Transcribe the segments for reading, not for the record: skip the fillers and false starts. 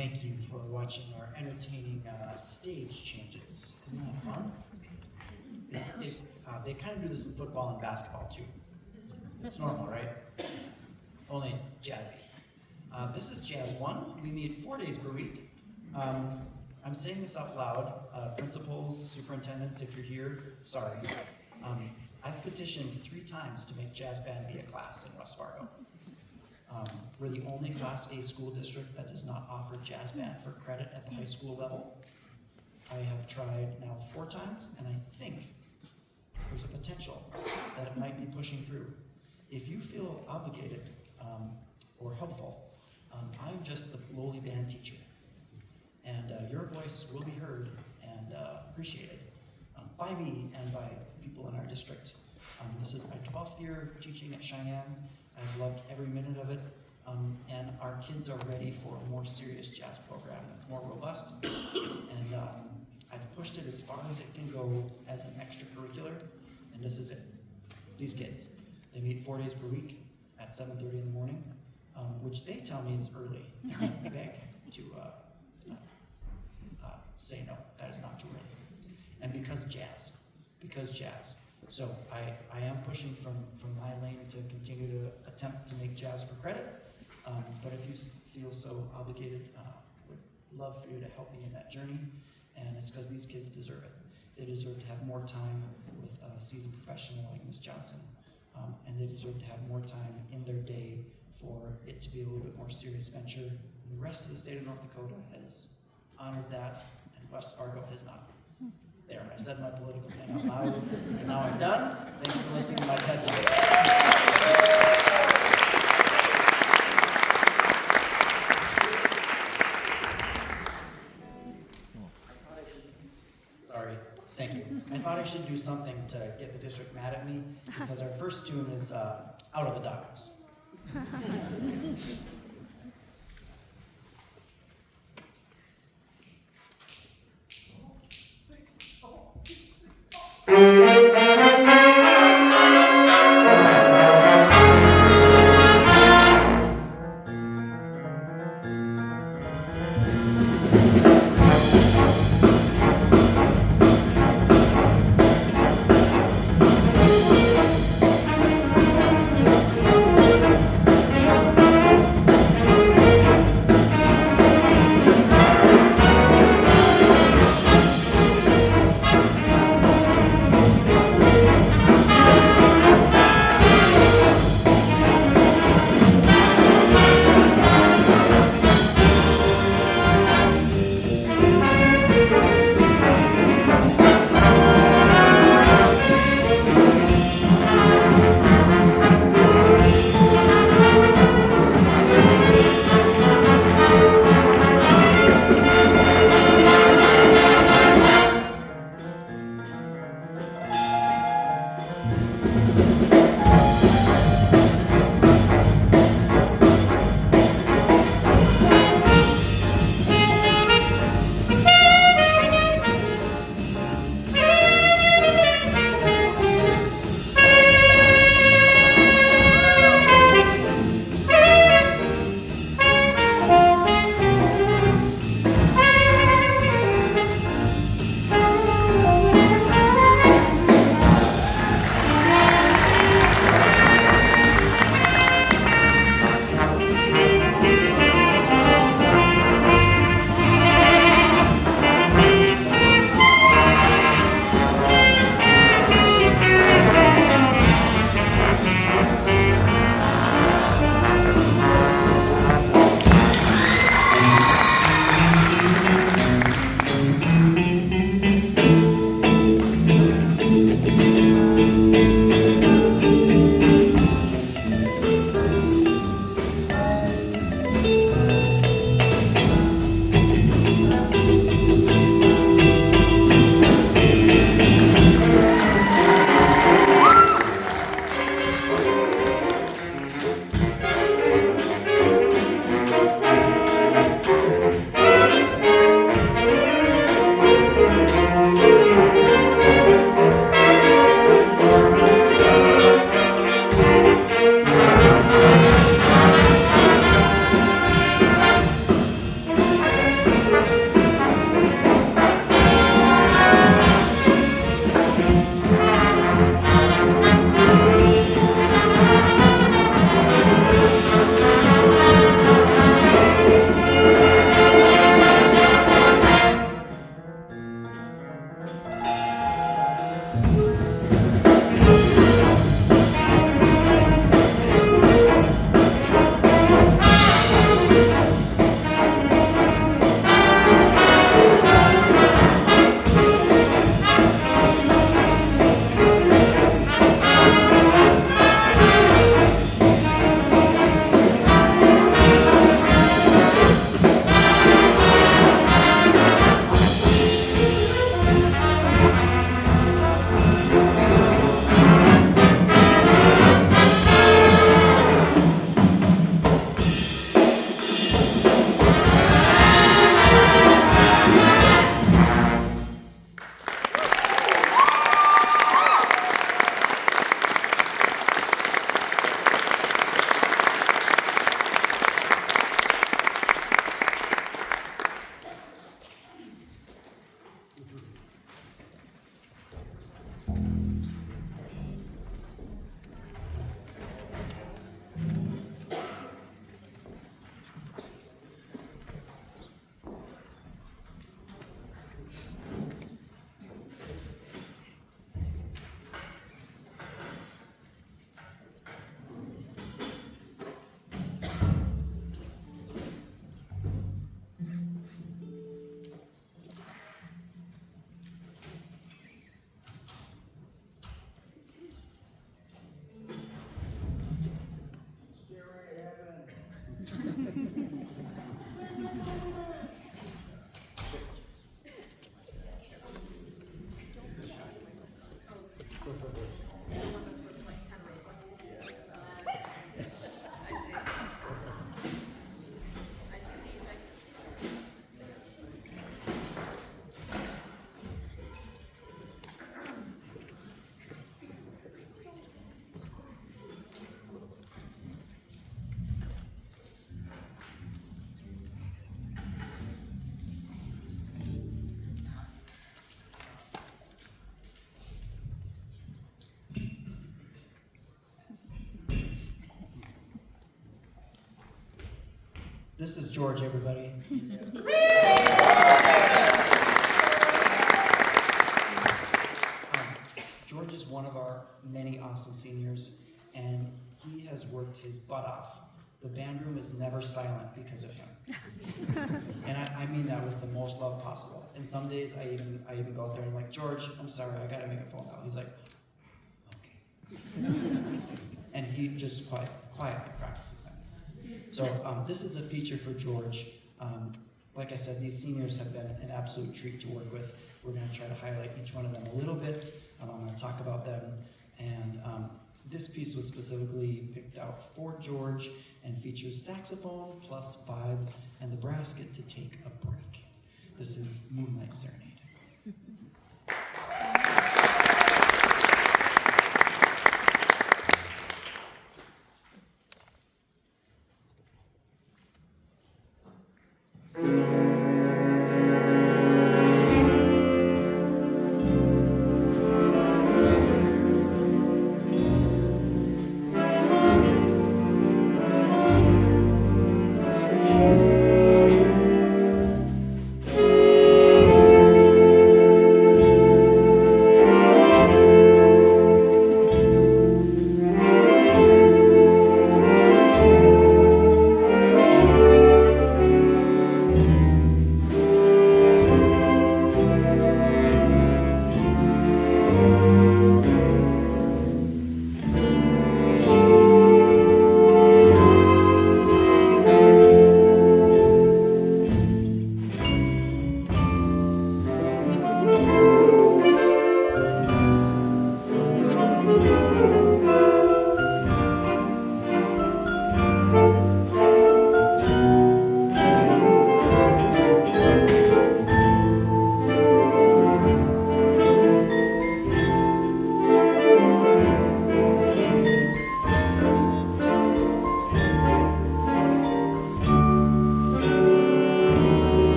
Thank you for watching our entertaining stage changes. Isn't that fun? They kind of do this in football and basketball too. It's normal, right? Only jazzy. This is Jazz 1. We meet 4 days per week. I'm saying this out loud. Principals, superintendents, if you're here, sorry. I've petitioned 3 times to make jazz band be a class in West Fargo. We're the only Class A school district that does not offer jazz band for credit at the high school level. I have tried now 4 times, and I think there's a potential that it might be pushing through. If you feel obligated or helpful, I'm just the lowly band teacher, and your voice will be heard and appreciated by me and by people in our district. This is my 12th year teaching at Sheyenne. I've loved every minute of it, and our kids are ready for a more serious jazz program that's more robust, and I've pushed it as far as it can go as an extracurricular, and this is it. These kids, they meet 4 days per week at 7:30 in the morning, which they tell me is early, and I beg to say no, that is not too early. And because jazz. So I am pushing from my lane to continue to attempt to make jazz for credit, but if you feel so obligated, would love for you to help me in that journey, and it's because these kids deserve it. They deserve to have more time with a seasoned professional like Ms. Johnson, and they deserve to have more time in their day for it to be a little bit more serious venture. And the rest of the state of North Dakota has honored that, and West Fargo has not. There, I said my political thing out loud, and now I'm done. Thanks for listening to my TED Talk. Sorry, thank you. I thought I should do something to get the district mad at me, because our first tune is Out of the Doghouse. This is George, everybody. George is one of our many awesome seniors, and he has worked his butt off. The band room is never silent because of him. And I mean that with the most love possible. And some days I even go out there and I'm like, George, I'm sorry, I gotta make a phone call. He's like, okay. And he just quietly practices them. So this is a feature for George. Like I said, these seniors have been an absolute treat to work with. We're going to try to highlight each one of them a little bit. I'm going to talk about them. And this piece was specifically picked out for George and features saxophone plus vibes, and the brass get to take a break. This is Moonlight Serenade.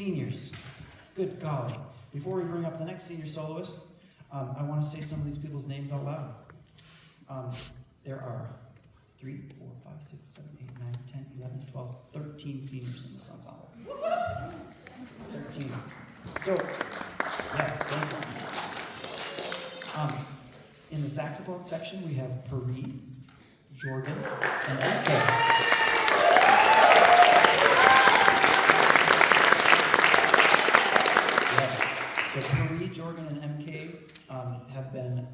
Seniors, good golly. Before we bring up the next senior soloist, I want to say some of these people's names out loud. There are 3, 4, 5, 6, 7, 8, 9, 10, 11, 12, 13 seniors in this ensemble. 13. So, yes, thank you. In the saxophone section, we have Pari, Jordan, and MK. Yes, so Pari, Jordan, and MK have been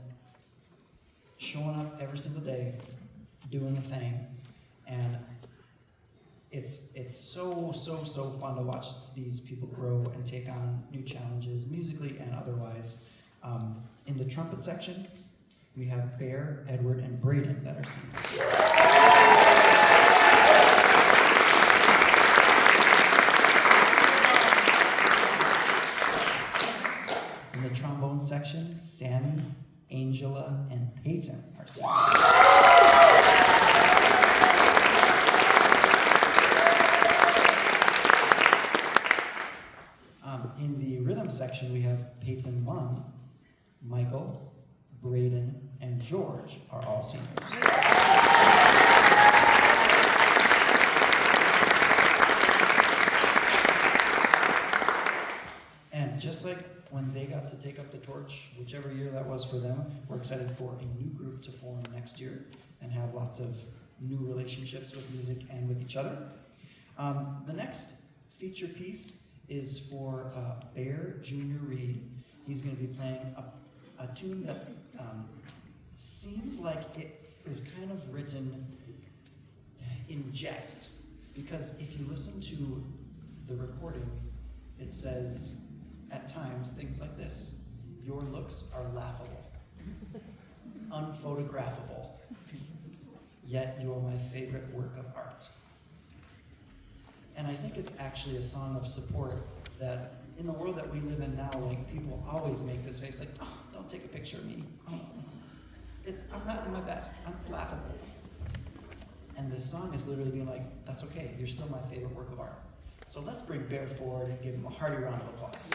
showing up every single day, doing the thing, and it's so fun to watch these people grow and take on new challenges, musically and otherwise. In the trumpet section, we have Bear, Edward, and Braden that are singing. In the trombone section, Sammy, Angela, and Peyton are singing. In the rhythm section, we have Peyton 1, Michael, Braden, and George are all seniors. And just like when they got to take up the torch, whichever year that was for them, we're excited for a new group to form next year and have lots of new relationships with music and with each other. The next feature piece is for Bear Junior Reed. He's going to be playing a tune that seems like it was kind of written in jest, because if you listen to the recording, it says at times things like this: your looks are laughable, unphotographable, yet you are my favorite work of art. And I think it's actually a song of support that in the world that we live in now, like, people always make this face like, oh, don't take a picture of me. Oh, I'm not in my best. It's laughable. And this song is literally being like, that's okay. You're still my favorite work of art. So let's bring Bear forward and give him a hearty round of applause.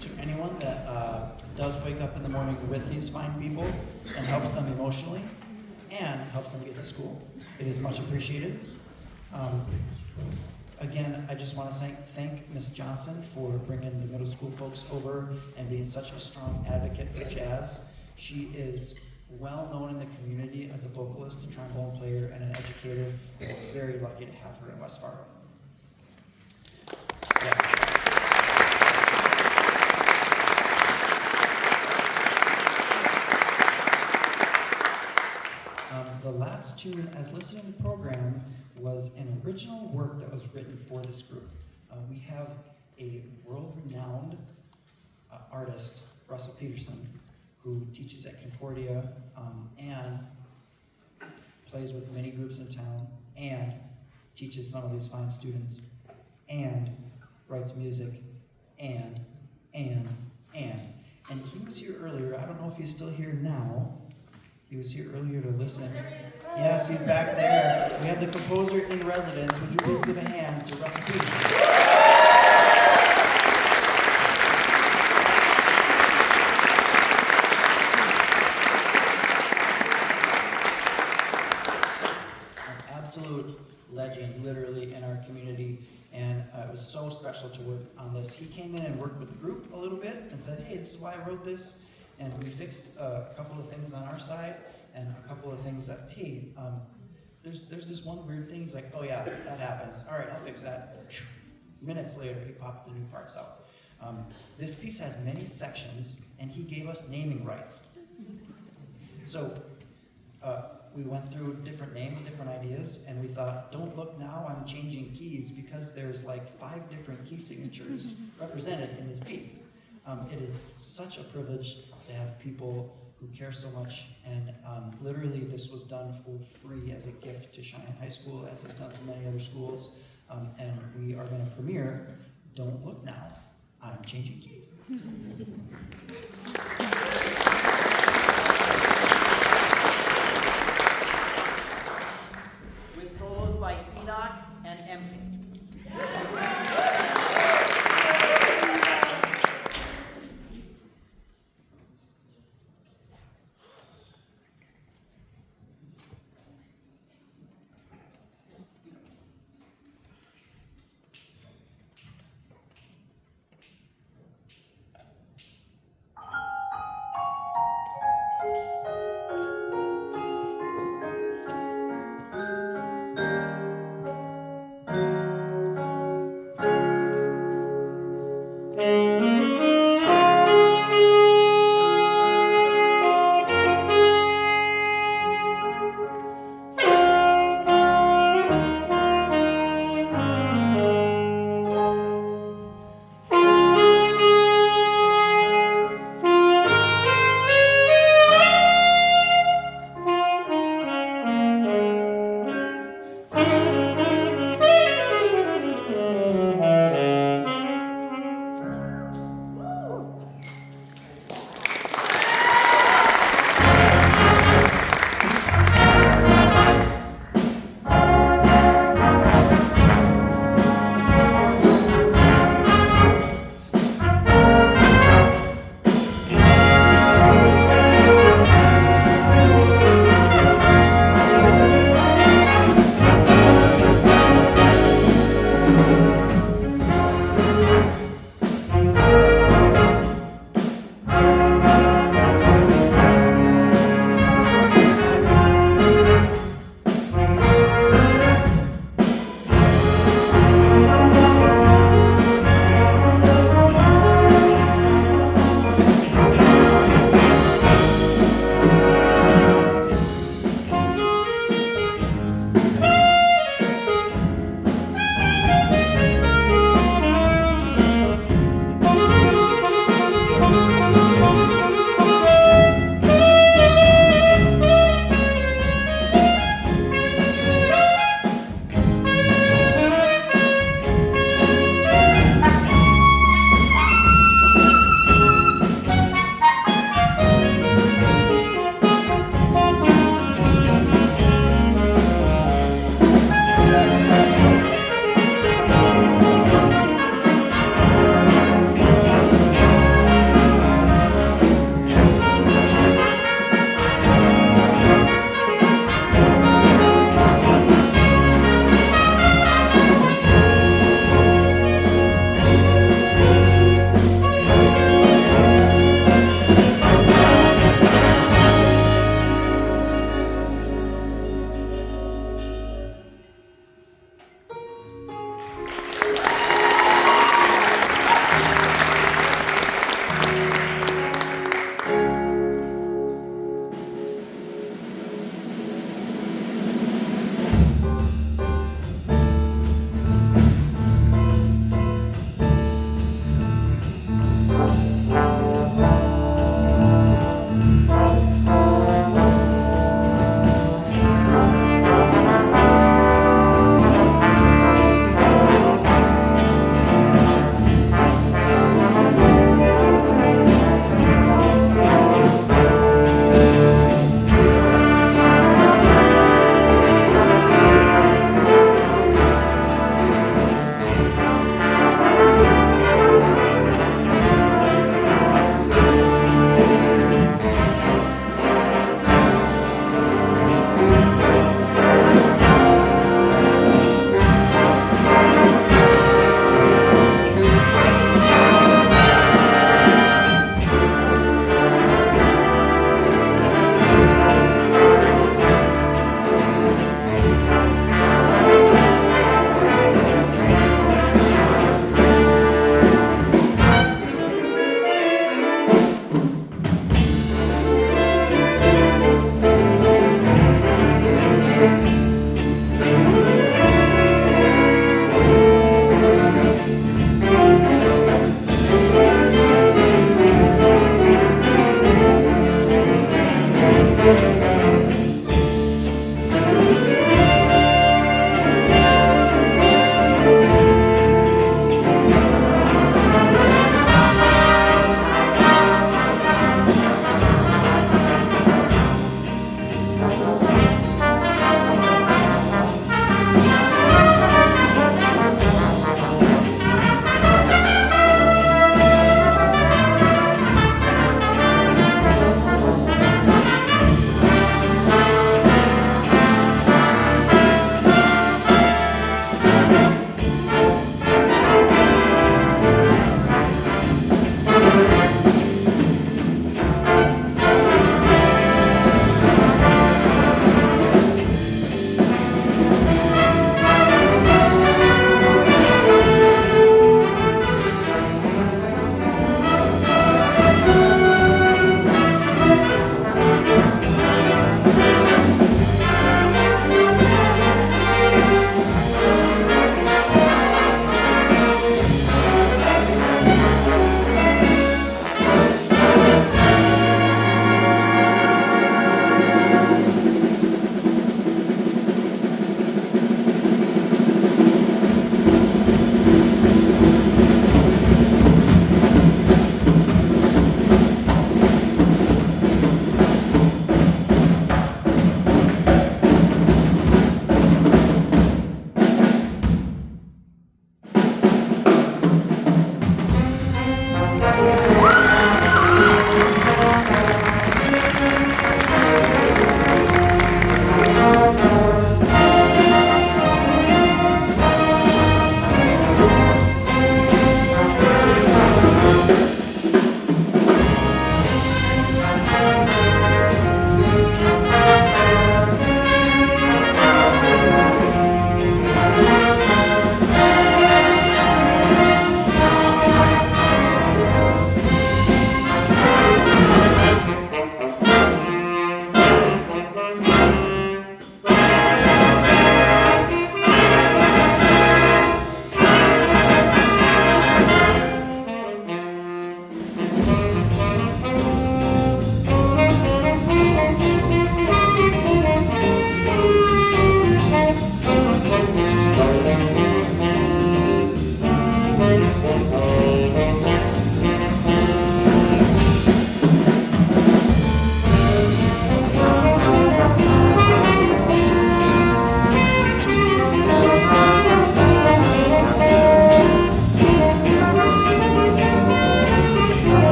to anyone that does wake up in the morning with these fine people and helps them emotionally and helps them get to school. It is much appreciated. Again, I just want to thank Ms. Johnson for bringing the middle school folks over and being such a strong advocate for jazz. She is well known in the community as a vocalist, a trombone player, and an educator. We're very lucky to have her in West Fargo. Yes. The last tune as listed in the program was an original work that was written for this group. We have a world-renowned artist, Russell Peterson, who teaches at Concordia and plays with many groups in town and teaches some of these fine students and writes music and he was here earlier. I don't know if he's still here now. He was here earlier to listen. Yes, he's back there. We have the composer in residence. Would you please give a hand to Russell Peterson? An absolute legend, literally, in our community. And it was so special to work on this. He came in and worked with the group a little bit and said, hey, this is why I wrote this. And we fixed a couple of things on our side and a couple of things that, hey, there's this one weird thing. He's like, oh yeah, that happens. All right, I'll fix that. Minutes later, he popped the new parts out. This piece has many sections, and he gave us naming rights. So we went through different names, different ideas, and we thought, don't look now, I'm changing keys, because there's like 5 different key signatures represented in this piece. It is such a privilege to have people who care so much, and literally this was done for free as a gift to Cheyenne High School, as it's done to many other schools, and we are going to premiere Don't Look Now, I'm Changing Keys. With solos by Enoch and Emily.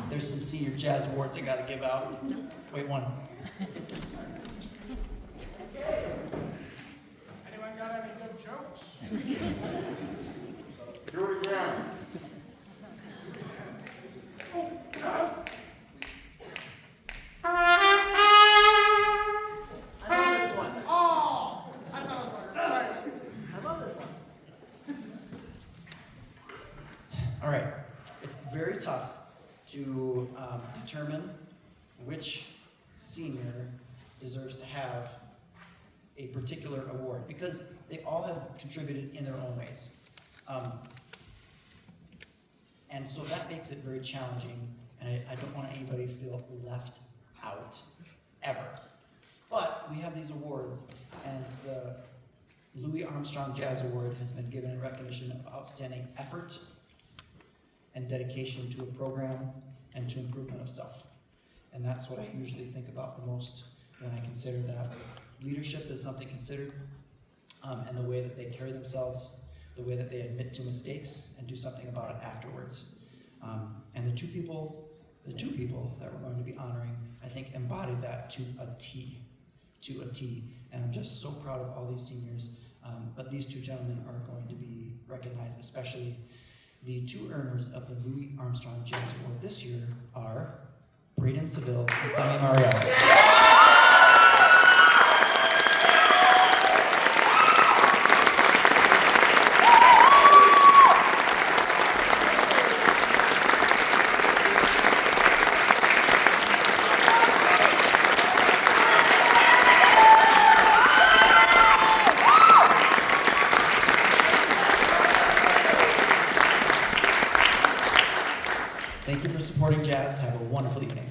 There's some senior jazz awards I gotta give out. Wait, one. Anyone got any good jokes? Do it again. I love this one. Oh! I thought it was like, sorry. I love this one. All right, it's very tough to determine which senior deserves to have a particular award because they all have contributed in their own ways. And so that makes it very challenging, and I don't want anybody to feel left out, ever. But we have these awards, and the Louis Armstrong Jazz Award has been given in recognition of outstanding effort and dedication to a program and to improvement of self. And that's what I usually think about the most when I consider that. Leadership is something considered, and the way that they carry themselves, the way that they admit to mistakes and do something about it afterwards. And the two people that we're going to be honoring, I think embody that to a T. And I'm just so proud of all these seniors. But these two gentlemen are going to be recognized, especially the two earners of the Louis Armstrong Jazz Award this year are Braden Seville and Sammy Marielle. Thank you for supporting jazz. Have a wonderful evening.